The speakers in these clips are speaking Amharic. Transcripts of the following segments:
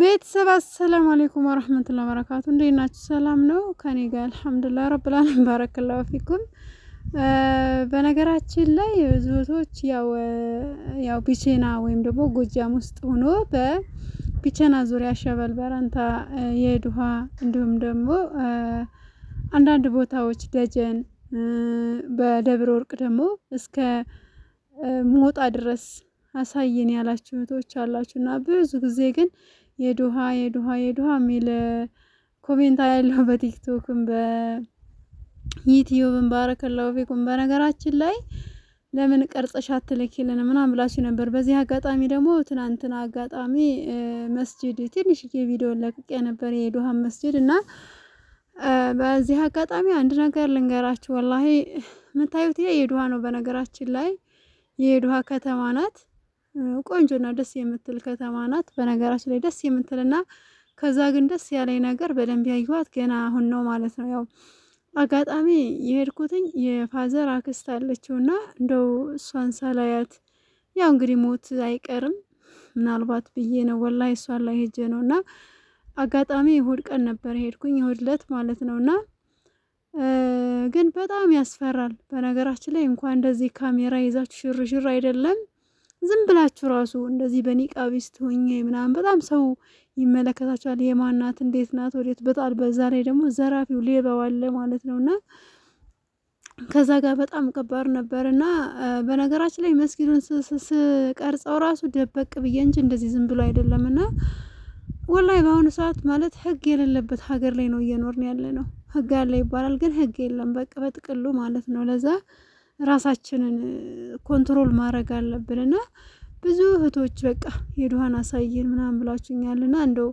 ቤተሰብ አሰላሙ አለይኩም ወራህመቱላሂ ወበረካቱ። እንዴት ናችሁ? ሰላም ነው ከኔ ጋር አልሐምዱሊላህ ረብል ዓለሚን ባረከላሁ ፊኩም። በነገራችን ላይ ብዙዎች ያው ቢቼና ወይም ደግሞ ጎጃም ውስጥ ሆኖ በቢቼና ዙሪያ ሸበል በረንታ የዱሃ እንዲሁም ደግሞ አንዳንድ ቦታዎች ደጀን በደብረ ወርቅ ደግሞ እስከ ሞጣ ድረስ አሳየን ያላችሁ እህቶች አላችሁና ብዙ ጊዜ ግን የዱሃ የሚል ኮሜንት ያለው በቲክቶክም በዩቲዩብም ባረከላሁ ፊኩም። በነገራችን ላይ ለምን ቀርጸሽ አትልኪልን ምናምን ብላችሁ ነበር። በዚህ አጋጣሚ ደግሞ ትናንትና አጋጣሚ መስጂድ ትንሽዬ ቪዲዮ ለቅቄ ነበር የዱሃ መስጂድ እና በዚህ አጋጣሚ አንድ ነገር ልንገራችሁ። ወላሂ የምታዩት የዱሃ ነው። በነገራችን ላይ የዱሃ ከተማ ናት። ቆንጆና ደስ የምትል ከተማ ናት። በነገራችን ላይ ደስ የምትልና ከዛ ግን ደስ ያለኝ ነገር በደንብ ያየኋት ገና አሁን ነው ማለት ነው። ያው አጋጣሚ የሄድኩትኝ የፋዘር አክስት አለችውና እንደው እሷን ሳላያት ያው እንግዲህ ሞት አይቀርም ምናልባት ብዬ ነው ወላሂ እሷን ላይ ሄጄ ነውና አጋጣሚ እሁድ ቀን ነበር ሄድኩኝ፣ እሁድ ዕለት ማለት ነውና ግን በጣም ያስፈራል። በነገራችን ላይ እንኳን እንደዚህ ካሜራ ይዛችሁ ሽርሽር አይደለም ዝም ብላችሁ ራሱ እንደዚህ በኒቃቢስት ሆኜ ምናምን በጣም ሰው ይመለከታችኋል። የማናት እንዴት ናት ወዴት በጣል በዛ ላይ ደግሞ ዘራፊው ሌባው አለ ማለት ነውና ከዛ ጋር በጣም ከባድ ነበርና በነገራችን ላይ መስጊዱን ስቀርጸው ራሱ ደበቅ ብዬ እንጂ እንደዚህ ዝም ብሎ አይደለምና ወላሂ በአሁኑ ሰዓት ማለት ህግ የሌለበት ሀገር ላይ ነው እየኖርን ያለ ነው። ህግ አለ ይባላል ግን ህግ የለም በቃ በጥቅሉ ማለት ነው። ለዛ ራሳችንን ኮንትሮል ማድረግ አለብንና ብዙ እህቶች በቃ የዱሃን አሳየን ምናምን ብላችሁኛልና እንደው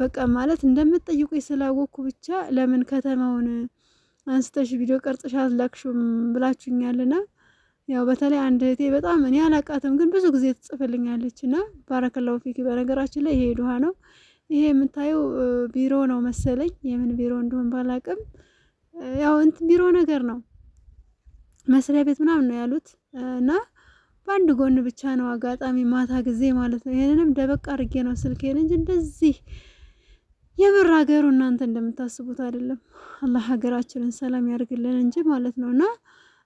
በቃ ማለት እንደምትጠይቁኝ ስላወቅኩ ብቻ ለምን ከተማውን አንስተሽ ቪዲዮ ቀርጸሽ አላክሹም ብላችሁኛልና ያው በተለይ አንድ እህቴ በጣም እኔ አላቃተም ግን ብዙ ጊዜ ትጽፍልኛለችና ባረከላሁ ፊኪ። በነገራችን ላይ ይሄ ዱሃ ነው። ይሄ የምታየው ቢሮ ነው መሰለኝ፣ የምን ቢሮ እንደሆነ ባላቅም ያው እንትን ቢሮ ነገር ነው መስሪያ ቤት ምናምን ነው ያሉት እና በአንድ ጎን ብቻ ነው አጋጣሚ ማታ ጊዜ ማለት ነው። ይሄንንም ደበቅ አድርጌ ነው ስልኬን እንጂ እንደዚህ የምር ሀገሩ እናንተ እንደምታስቡት አይደለም። አላህ ሀገራችንን ሰላም ያርግልን እንጂ ማለት ነውና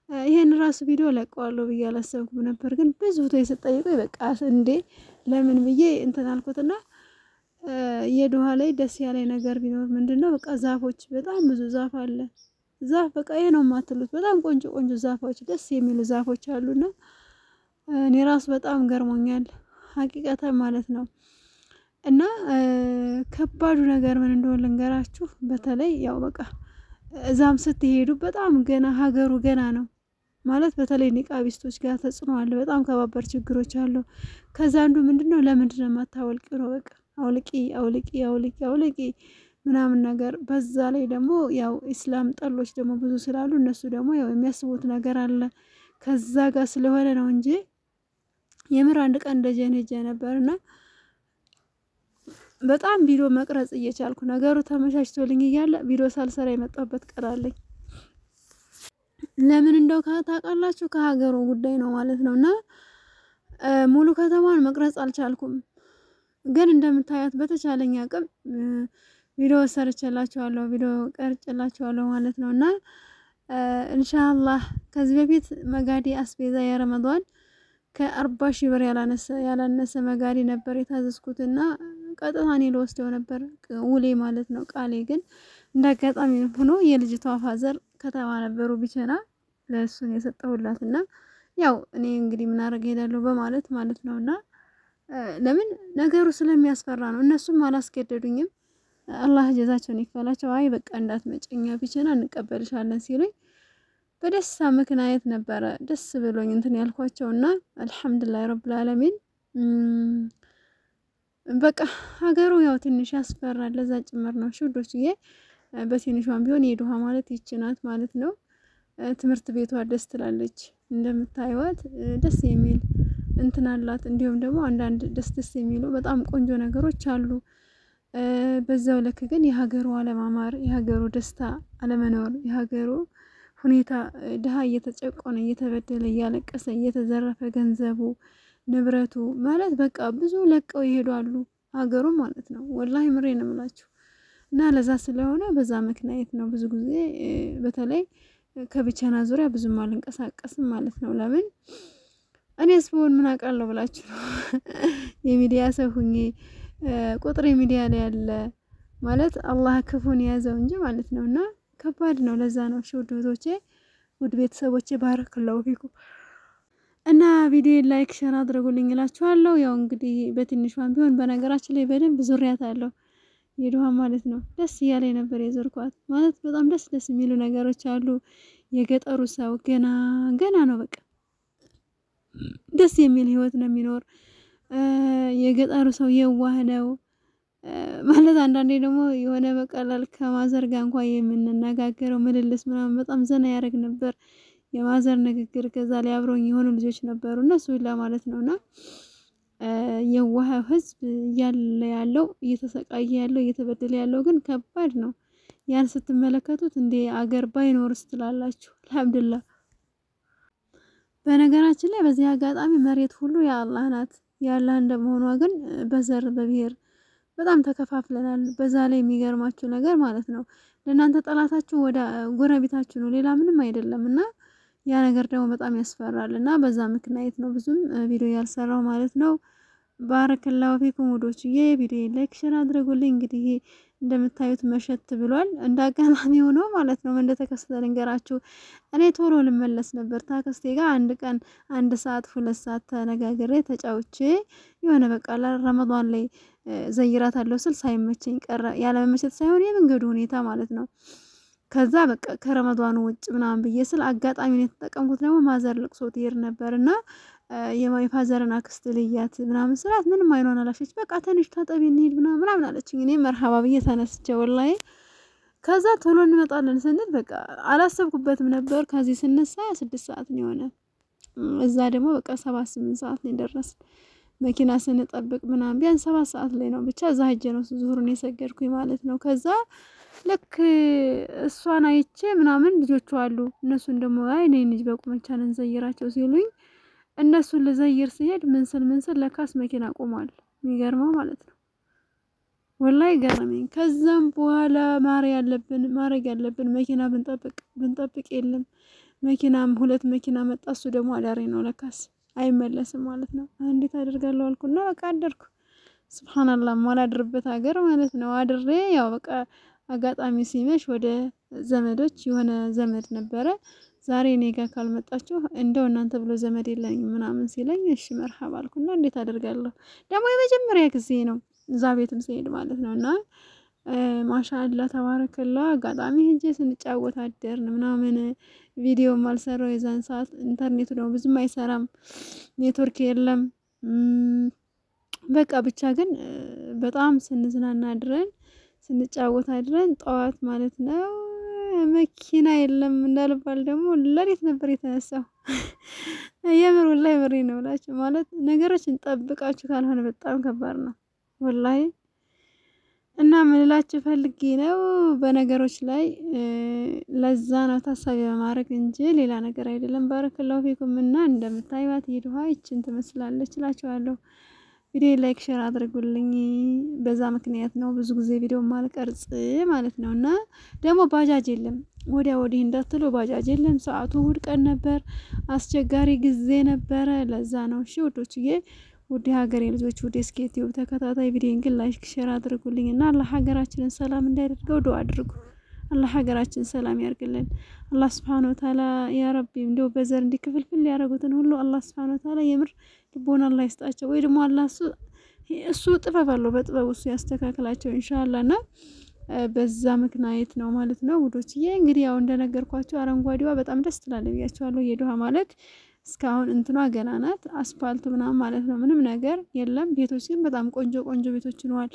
ይሄን ራሱ ቪዲዮ ለቀዋለሁ ብዬ አላሰብኩም ነበር። ግን ብዙ ሆቶ የሰጠይቀው በቃ እንዴ ለምን ብዬ እንትን አልኩትና የዱሃ ላይ ደስ ያለ ነገር ቢኖር ምንድነው በቃ ዛፎች በጣም ብዙ ዛፍ አለ። ዛፍ በቃ ይሄ ነው የማትሉት በጣም ቆንጆ ቆንጆ ዛፎች ደስ የሚሉ ዛፎች አሉና እኔ ራሱ በጣም ገርሞኛል ሀቂቀተን ማለት ነው። እና ከባዱ ነገር ምን እንደሆነ ልንገራችሁ። በተለይ ያው በቃ እዛም ስትሄዱ በጣም ገና ሀገሩ ገና ነው ማለት በተለይ ኒቃቢስቶች ጋር ተጽዕኖ አለ። በጣም ከባበር ችግሮች አሉ። ከዛ አንዱ ምንድነው ለምንድነው የማታወልቂው ነው በቃ አውልቂ ምናምን ነገር። በዛ ላይ ደግሞ ያው ኢስላም ጠሎች ደግሞ ብዙ ስላሉ እነሱ ደግሞ ያው የሚያስቡት ነገር አለ ከዛ ጋር ስለሆነ ነው እንጂ የምር አንድ ቀን ደጀን ሄጄ ነበርና በጣም ቪዲዮ መቅረጽ እየቻልኩ ነገሩ ተመቻችቶልኝ እያለ ቪዲዮ ሳልሰራ የመጣሁበት ቀን አለኝ። ለምን እንደው ታውቃላችሁ? ከሀገሩ ጉዳይ ነው ማለት ነውና ሙሉ ከተማን መቅረጽ አልቻልኩም። ግን እንደምታያት በተቻለኝ አቅም ቪዲዮ ሰርቼላችኋለሁ፣ ቪዲዮ ቀርጬላችኋለሁ ማለት ነውና ኢንሻአላህ ከዚህ በፊት መጋዲ አስቤዛ የረመዳን ከ40,000 ብር ያላነሰ መጋዲ ነበር የታዘዝኩትና ቀጥታ እኔ ልወስደው ነበር ውሌ ማለት ነው ቃሌ። ግን እንዳጋጣሚ ሆኖ የልጅቷ ፋዘር ከተማ ነበሩ ቢቸና ለእሱን የሰጠሁላትና ያው እኔ እንግዲህ ምን አደረገ ሄዳለሁ በማለት ማለት ነውና ለምን ነገሩ ስለሚያስፈራ ነው። እነሱም አላስገደዱኝም። አላህ ጀዛቸውን ይክፈላቸው። አይ በቃ እንዳትመጭኛ ቢቸና እንቀበልሻለን ሲሉኝ በደስታ ምክንያት ነበረ ደስ ብሎኝ እንትን ያልኳቸውና አልሐምዱሊላህ ረብል ዓለሚን። በቃ ሀገሩ ያው ትንሽ ያስፈራል። ለዛ ጭምር ነው ሽዶችዬ በትንሿም ቢሆን የዱሃ ማለት ይችናት ማለት ነው። ትምህርት ቤቷ ደስ ትላለች እንደምታዩት ደስ የሚል እንትን አላት። እንዲሁም ደግሞ አንዳንድ ደስ የሚሉ በጣም ቆንጆ ነገሮች አሉ። በዛው ልክ ግን የሀገሩ አለማማር፣ የሀገሩ ደስታ አለመኖር፣ የሀገሩ ሁኔታ ድሃ እየተጨቆነ እየተበደለ እያለቀሰ እየተዘረፈ ገንዘቡ ንብረቱ ማለት በቃ ብዙ ለቀው ይሄዳሉ ሀገሩ ማለት ነው። ወላሂ ምሬ ነው የምላችሁ። እና ለዛ ስለሆነ በዛ ምክንያት ነው ብዙ ጊዜ በተለይ ከብቸና ዙሪያ ብዙም አልንቀሳቀስም ማለት ነው። ለምን እኔስ ብሆን ምን አውቃለሁ ብላችሁ ነው የሚዲያ ሰው ሁኜ ቁጥር የሚዲያ ላይ ያለ ማለት አላህ ክፉን ያዘው እንጂ ማለት ነው። እና ከባድ ነው። ለዛ ነው ውድ እህቶቼ ውድ ቤተሰቦቼ ባረከላሁ ፊኩም እና ቪዲዮ ላይክ ሼር አድርጉልኝ እላችኋለሁ። ያው እንግዲህ በትንሿም ቢሆን በነገራችን ላይ በደንብ ዙሪያታለሁ የዱሃ ማለት ነው። ደስ እያለኝ ነበር የዞርኳት ማለት በጣም ደስ የሚሉ ነገሮች አሉ። የገጠሩ ሰው ገና ነው በቃ ደስ የሚል ህይወት ነው የሚኖር። የገጠሩ ሰው የዋህ ነው ማለት አንዳንዴ ደግሞ የሆነ በቀላል ከማዘር ጋር እንኳን የምንነጋገረው ምልልስ ምናምን በጣም ዘና ያደርግ ነበር። የማዘር ንግግር ከዛ ላይ አብረውኝ የሆኑ ልጆች ነበሩ እነሱ ሁላ ማለት ነውና የዋህ ህዝብ ያለው እየተሰቃየ ያለው እየተበደለ ያለው ግን ከባድ ነው። ያን ስትመለከቱት እንደ አገር ባይኖርስ ትላላችሁ። አልሐምዱሊላህ። በነገራችን ላይ በዚህ አጋጣሚ መሬት ሁሉ የአላህ ናት። ያላህ እንደመሆኗ ግን በዘር በብሔር በጣም ተከፋፍለናል። በዛ ላይ የሚገርማችሁ ነገር ማለት ነው ለእናንተ ጠላታችሁ ወደ ጎረቤታችሁ ነው፣ ሌላ ምንም አይደለም። እና ያ ነገር ደግሞ በጣም ያስፈራል። እና በዛ ምክንያት ነው ብዙም ቪዲዮ ያልሰራው ማለት ነው። ባረከላሁ ፊኩም ውዶችዬ፣ ቪዲዮ ላይክ ሼር አድርጉልኝ። እንግዲህ እንደምታዩት መሸት ብሏል። እንዳጋጣሚ ሆኖ ማለት ነው እንደተከሰተ ልንገራችሁ። እኔ ቶሎ ልመለስ ነበር ታክስቴ ጋር አንድ ቀን 1 ሰዓት 2 ሰዓት ተነጋግሬ ተጫውቼ የሆነ በቃ ለረመዳን ላይ ዘይራታለሁ ስል ሳይመቸኝ ቀረ። ያለ መመቸት ሳይሆን የመንገዱ ሁኔታ ማለት ነው። ከዛ በቃ ከረመዳኑ ውጭ ምናምን ብዬ ስል አጋጣሚ ነው የተጠቀምኩት። ደግሞ ማዘር ልቅሶ ትሄድ ነበርና የፋዘርን አክስት ልያት ምናምን ስላት ምንም አይኗን አላሸች። በቃ ትንሽ ታጠቢ እንሂድ ምናምን አለችኝ። እኔ መርሃባ ብዬ ተነስቼ ወላሂ ከዛ ቶሎ እንመጣለን ስንል በቃ አላሰብኩበትም ነበር። ከዚህ ስነሳ 6 ሰዓት ነው የሆነ። እዛ ደግሞ በቃ 7-8 ሰዓት ነው ደረስን። መኪና ስንጠብቅ ምናምን ቢያንስ 7 ሰዓት ላይ ነው ብቻ እዛ ሄጄ ነው ዙሁርን የሰገድኩኝ ማለት ነው። ከዛ ልክ እሷን አይቼ ምናምን ልጆቹ አሉ እነሱን ደግሞ አይ ነይ ልጅ በቁመቻን እንዘይራቸው ሲሉኝ እነሱን ልዘይር ሲሄድ ምንስል ለካስ መኪና ቆሟል። የሚገርመው ማለት ነው ወላሂ ገረመኝ። ከዛም በኋላ ማረግ ያለብን መኪና ብንጠብቅ የለም መኪናም 2 መኪና መጣ። እሱ ደግሞ አዳሪ ነው ለካስ አይመለስም ማለት ነው። እንዴት አደርጋለሁ አልኩና በቃ አደርኩ። ሱብሃንአላህ ማላድርበት ሀገር ማለት ነው። አድሬ ያው በቃ አጋጣሚ ሲመሽ ወደ ዘመዶች የሆነ ዘመድ ነበረ ዛሬ እኔ ጋር ካልመጣችሁ እንደው እናንተ ብሎ ዘመድ የለኝም ምናምን ሲለኝ እሺ መርሐባ አልኩና እንዴት አደርጋለሁ ደግሞ የመጀመሪያ ጊዜ ነው እዛ ቤትም ሲሄድ ማለት ነውና ማሻአላ ተባረከላ። አጋጣሚ ሄጄ ስንጫወት አደርን ምናምን ቪዲዮም አልሰራው የዛን ሰዓት ኢንተርኔቱ ነው ብዙም አይሰራም፣ ኔትወርክ የለም። በቃ ብቻ ግን በጣም ስንዝናና አድረን ስንጫወት አድረን ጠዋት ማለት ነው መኪና የለም እንዳልባል ደግሞ ለሊት ነበር የተነሳው። የምር ወላሂ ምሬ ነው ብላችሁ ማለት ነገሮችን ጠብቃችሁ ካልሆነ በጣም ከባድ ነው ወላሂ። እና ምን እላችሁ ፈልጌ ነው በነገሮች ላይ ለዛ ነው ታሳቢ በማድረግ እንጂ ሌላ ነገር አይደለም። ባረከላሁ ፊኩም። እና እንደምታዩት ይዱሃ ይችን ትመስላለች እላችኋለሁ። ቪዲዮ ላይክ ሼር አድርጉልኝ። በዛ ምክንያት ነው ብዙ ጊዜ ቪዲዮ ማልቀርጽ ማለት ነው። እና ደግሞ ባጃጅ የለም ወዲያ ወዲህ እንዳትሉ ባጃጅ የለም። ሰዓቱ እሁድ ቀን ነበር፣ አስቸጋሪ ጊዜ ነበረ። ለዛ ነው እሺ ውዶችዬ፣ ውድ ሀገሬ ልጆች፣ ውድ እስኪ ዩቲዩብ ተከታታይ ቪዲዮን ግን ላይክ ሼር አድርጉልኝ እና አላህ ሀገራችንን ሰላም እንዲያደርገው ዱአ አድርጉ። አላህ ሀገራችን ሰላም ያርግልን። አላህ Subhanahu Wa Ta'ala ያ ረቢ እንደው በዘር እንዲክፍልፍል ያረጉትን ሁሉ አላህ Subhanahu Wa Ta'ala የምር ልቦና አላህ ይስጣቸው። ወይ ደግሞ አላህ እሱ ጥበብ አለው፣ በጥበቡ እሱ ያስተካክላቸው ኢንሻአላህ። እና በዛ ምክንያት ነው ማለት ነው ውዶችዬ። እንግዲህ ያው እንደነገርኳችሁ አረንጓዴዋ በጣም ደስ ትላለች ብያችኋለሁ። የዱሃ ማለት እስካሁን እንትኗ ገና ናት፣ አስፋልቱ ምናምን ማለት ነው ምንም ነገር የለም። ቤቶች ግን በጣም ቆንጆ ቆንጆ ቤቶች ነዋል።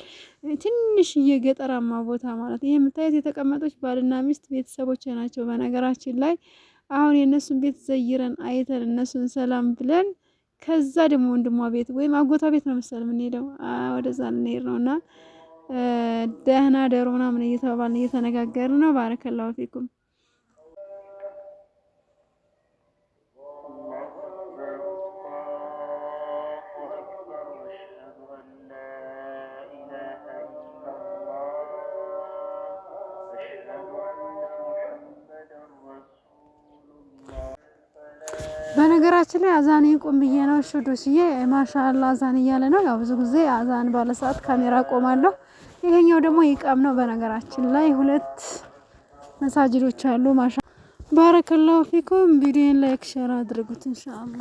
ትንሽዬ ገጠራማ ቦታ ማለት ይሄ የምታዩት የተቀመጡት ባልና ሚስት ቤተሰቦች ናቸው። በነገራችን ላይ አሁን የእነሱን ቤት ዘይረን አይተን እነሱን ሰላም ብለን ከዛ ደግሞ ወንድሟ ቤት ወይም አጎቷ ቤት ነው መሰል የምንሄደው፣ ወደዛ ልንሄድ ነውና ደህና ደሩ ምናምን እየተባባልን እየተነጋገርን ነው። ባረከላሁ ፊኩም። በነገራችን ላይ አዛን ይቁም ብዬ ነው። እሺ ዶስዬ ማሻአላ አዛን እያለ ነው። ያው ብዙ ጊዜ አዛን ባለ ሰዓት ካሜራ ቆማለሁ። ይሄኛው ደግሞ ይቃም ነው። በነገራችን ላይ ሁለት መሳጅዶች አሉ። ማሻ ባረከላሁ ፊኩም። ቪዲዮን ላይክ ሼር አድርጉት ኢንሻአላህ።